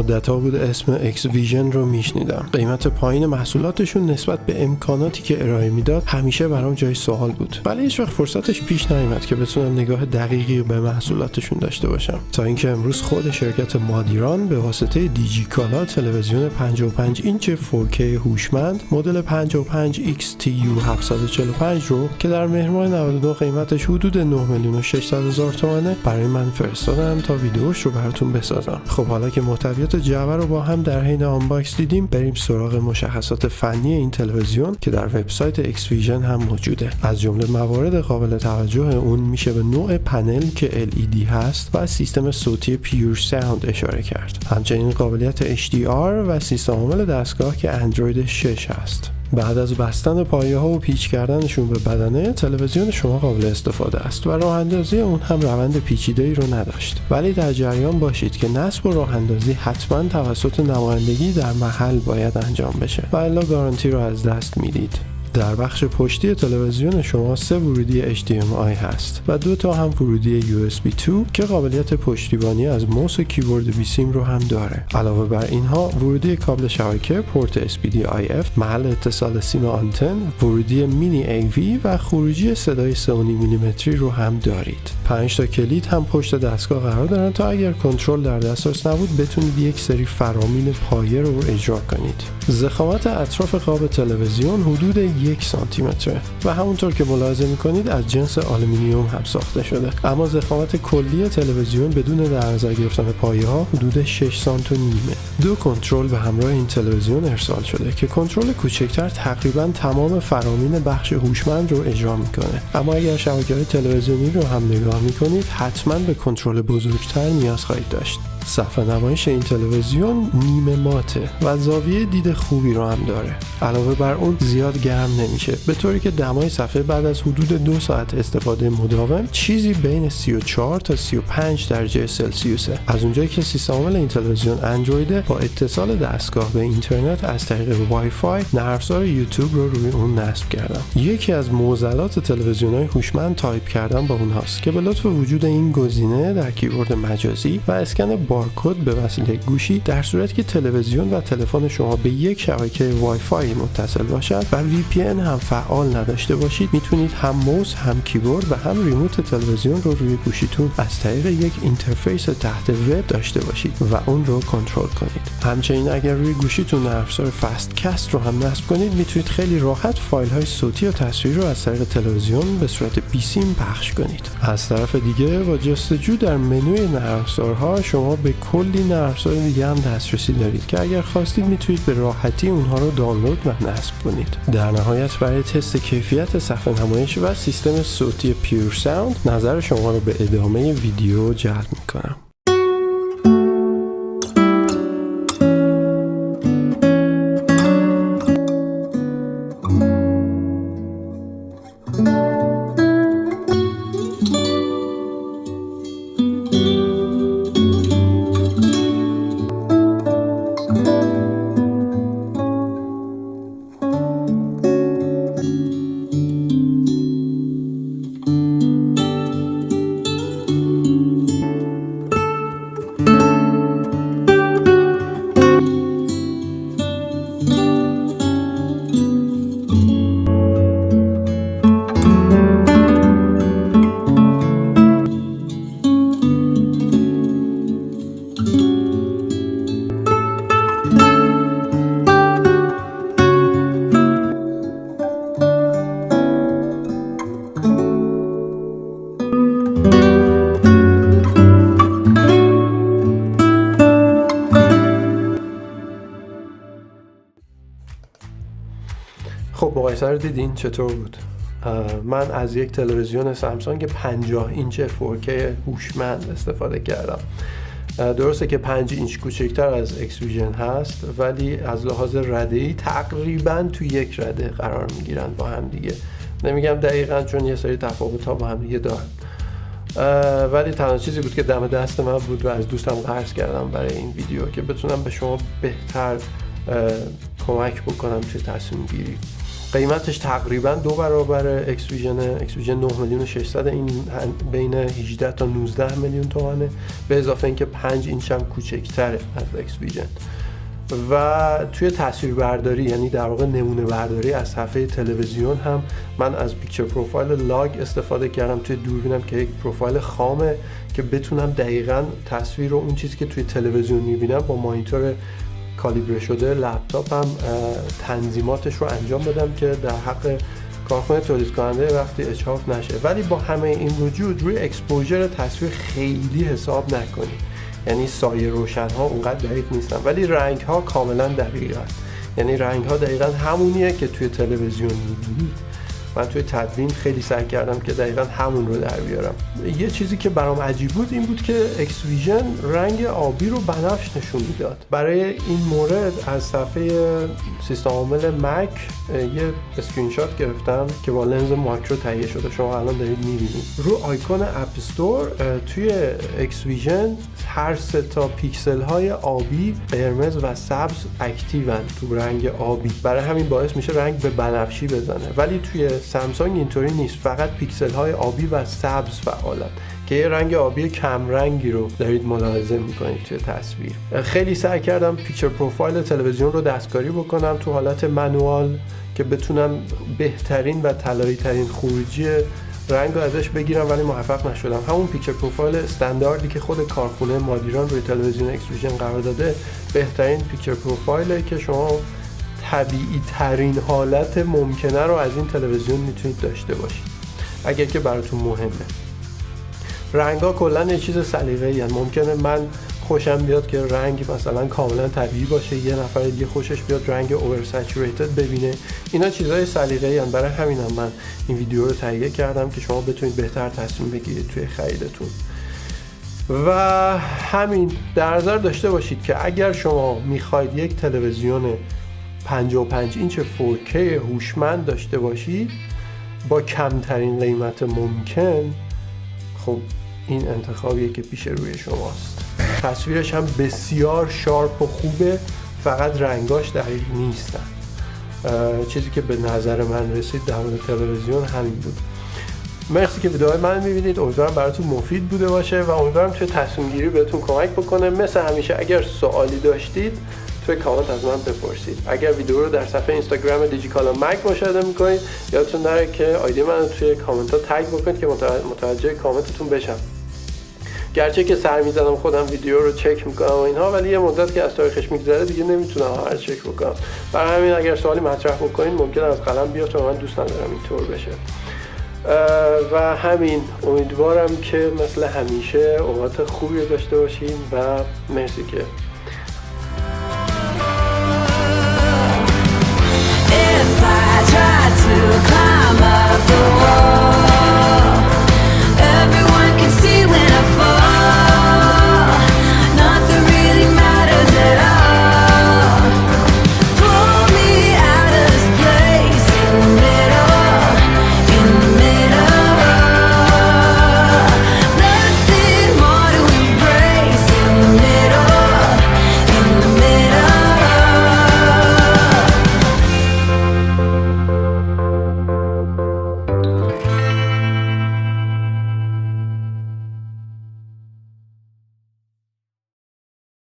مدت‌ها بود اسم اکس ویژن رو میشنیدم. قیمت پایین محصولاتشون نسبت به امکاناتی که ارائه میداد همیشه برام جای سوال بود. ولی هیچ وقت فرصتش پیش نیامد که بتونم نگاه دقیقی به محصولاتشون داشته باشم. تا اینکه امروز خود شرکت مادیران به واسطه دیجیکالا تلویزیون 55 اینچ 4K هوشمند مدل 55 XTU 745 رو که در مهر ماه 92 قیمتش حدود 9,600,000 تومانه برای من فرستادن تا ویدیوش رو براتون بسازم. خب حالا که محتویات جعبه رو با هم در حین آنباکس دیدیم، بریم سراغ مشخصات فنی این تلویزیون که در وبسایت اکس ویژن هم موجوده. از جمله موارد قابل توجه اون میشه به نوع پنل که LED هست و سیستم صوتی پیور ساوند اشاره کرد. همچنین قابلیت HDR و سیستم عامل دستگاه که اندروید 6 هست. بعد از بستن پایه ها و پیچ کردنشون به بدنه، تلویزیون شما قابل استفاده است و راه اندازی اون هم روند پیچیده‌ای رو نداشت. ولی در جریان باشید که نصب و راه اندازی حتما توسط نمایندگی در محل باید انجام بشه و الا گارانتی رو از دست میدید. در بخش پشتی تلویزیون شما 3 ورودی HDMI هست و 2 تا هم ورودی USB 2 که قابلیت پشتیبانی از موس و کیبورد بیسیم رو هم داره. علاوه بر اینها ورودی کابل شبکه، پورت SPDIF، محل اتصال سیم آنتن، ورودی مینی AV و خروجی صدای 3.5 میلیمتری رو هم دارید. 5 تا کلید هم پشت دستگاه قرار دارن تا اگر کنترل در دسترس نبود بتونید یک سری فرامین پایه رو اجرا کنید. ضخامت اطراف قاب تلویزیون حدود 1 سانتی متره و همونطور که ملاحظه میکنید از جنس آلومینیوم هم ساخته شده، اما ضخامت کلی تلویزیون بدون در نظر گرفتن پایه ها حدود 6 سانت و نیمه. 2 کنترل به همراه این تلویزیون ارسال شده که کنترل کوچکتر تقریبا تمام فرامین بخش هوشمند رو اجرا میکنه، اما اگر شبکه‌های تلویزیونی رو هم نگاه میکنید حتما به کنترل بزرگتر نیاز خواهید داشت. صفحه نمایش این تلویزیون نیمه ماته و زاویه دید خوبی رو هم داره. علاوه بر اون زیاد گرم نمیشه، به طوری که دمای صفحه بعد از حدود 2 ساعت استفاده مداوم چیزی بین 34 تا 35 درجه سلسیوسه. از اونجایی که سیستم عامل این تلویزیون اندروید با اتصال دستگاه به اینترنت از طریق وای فای نرم افزار یوتیوب رو روی اون نصب کردم. یکی از معضلات تلویزیون‌های هوشمند تایپ کردن با اونهاست که به لطف وجود این گزینه در کیبورد مجازی و اسکن بارکد به وسیله گوشی در صورتی که تلویزیون و تلفن شما به یک شبکه وای فای متصل باشد و VPN هم فعال نداشته باشید، میتونید هم موس هم کیبورد و هم ریموت تلویزیون رو روی گوشیتون از طریق یک اینترفیس تحت وب داشته باشید و اون رو کنترل کنید. همچنین اگر روی گوشیتون نرم افزار فست کست رو هم نصب کنید، میتونید خیلی راحت فایل های صوتی و تصویری رو از طریق تلویزیون به صورت بیسیم پخش کنید. از طرف دیگه با جستجو در منوی نرم افزارها شما به کلی نرم افزار دیگه هم دسترسی دارید که اگر خواستید میتونید به راحتی اونها رو دانلود و نصب کنید. در نهایت برای تست کیفیت صفحه نمایش و سیستم صوتی پیور ساوند نظر شما رو به ادامه ویدیو جلب میکنم. خب مقایسه رو دیدین چطور بود؟ من از یک تلویزیون سامسونگ 50 اینچ 4K هوشمند استفاده کردم. درسته که 5 اینچ کوچکتر از اکس ویژن هست، ولی از لحاظ رده‌ای تقریبا تو یک رده قرار میگیرن با هم دیگه. نمیگم دقیقاً چون یه سری تفاوت‌ها با هم دیگه دارن، ولی تنها چیزی بود که دم دست من بود و از دوستم قرض کردم برای این ویدیو که بتونم به شما بهتر کمک بکنم توی تصمیم گیری. قیمتش تقریبا 2 برابر اکس ویژن 9 میلیون و 600، این بین 18 تا 19 میلیون تومانه، به اضافه اینکه 5 اینچ هم کوچکتره از اکس ویژن. و توی تصویربرداری، یعنی در واقع نمونه برداری از صفحه تلویزیون هم من از پیکچر پروفایل لاگ استفاده کردم توی دوربینم که یک پروفایل خامه که بتونم دقیقاً تصویر رو اون چیزی که توی تلویزیون میبینم با مانیتور کالیبره شده لپتاپم تنظیماتش رو انجام بدم که در حق کارخونه تولید کننده وقتی اچاف نشه. ولی با همه این وجود روی اکسپوژر تصویر خیلی حساب نکنید، یعنی سایه روشن ها اونقدر دقیق نیستن ولی رنگ ها کاملا دقیقن، یعنی رنگ ها دقیقا همونیه که توی تلویزیون میبینید. من توی تدوین خیلی سعی کردم که دقیقا همون رو در بیارم. یه چیزی که برام عجیب بود این بود که اکس ویژن رنگ آبی رو بنفش نشون میداد. برای این مورد از صفحه سیستم عامل مک یه اسکرین شات گرفتم که با لنز ماکرو تهیه شده، شما الان دارید میبینید. رو آیکون اپ استور توی اکس ویژن هر 3 تا پیکسل های آبی، قرمز و سبز اکتیون تو رنگ آبی، برای همین باعث میشه رنگ به بنفشی بزنه. ولی توی سامسونگ اینطوری نیست، فقط پیکسل های آبی و سبز فعالن که یه رنگ آبی کم رنگی رو دارید ملاحظه میکنید توی تصویر. خیلی سعی کردم پیکچر پروفایل تلویزیون رو دستکاری بکنم تو حالت منوال که بتونم بهترین و طلایی ترین خروجی رنگ رو ازش بگیرم، ولی موفق نشدم. همون پیکچر پروفایل استانداردی که خود کارخونه مادیران روی تلویزیون اکس ویژن قرار داده بهترین پیکچر پروفایله که شما طبیعی ترین حالت ممکنه رو از این تلویزیون میتونید داشته باشید اگر که براتون مهمه. رنگ‌ها کلاً یه چیز سلیقه‌ای هستن. ممکنه من خوشم بیاد که رنگ مثلا کاملا طبیعی باشه، یه نفر دیگه خوشش بیاد رنگ اوور سچوریتد ببینه. اینا چیزای سلیقه‌ای هستن. برای همینم من این ویدیو رو تهیه کردم که شما بتونید بهتر تصمیم بگیرید توی خریدتون. و همین در نظر داشته باشید که اگر شما میخواید یک تلویزیون 55 اینچ 4K هوشمند داشته باشید با کمترین قیمت ممکن، خب این انتخابیه که پیش روی شماست. تصویرش هم بسیار شارپ و خوبه، فقط رنگاش دقیق نیستن. چیزی که به نظر من رسید در مورد تلویزیون همین بود. مرسی که ویدیوهای من میبینید، امیدوارم براتون مفید بوده باشه و امیدوارم توی تصمیم گیری بهتون کمک بکنه. مثل همیشه اگر سوالی داشتید توی کامنت از من بپرسید. اگر ویدیو رو در صفحه اینستاگرام دیجیکالا مک مشاهده میکنید یادتون نره که آیدی من رو توی کامنت ها تگ بکنید که متوجه کامنتتون بشم. گرچه که سر میزنم خودم ویدیو رو چک میکنم و اینها، ولی یه مدت که از تاریخش میگذره دیگه نمیتونم هر چک بکنم. برای همین اگر سوالی مطرح بکنید ممکنه از قلم بیاد چون من دوست ندارم اینطور بشه. و همین، امیدوارم که مثل همیشه اوقات خوبی رو داشته باشین و مرسی که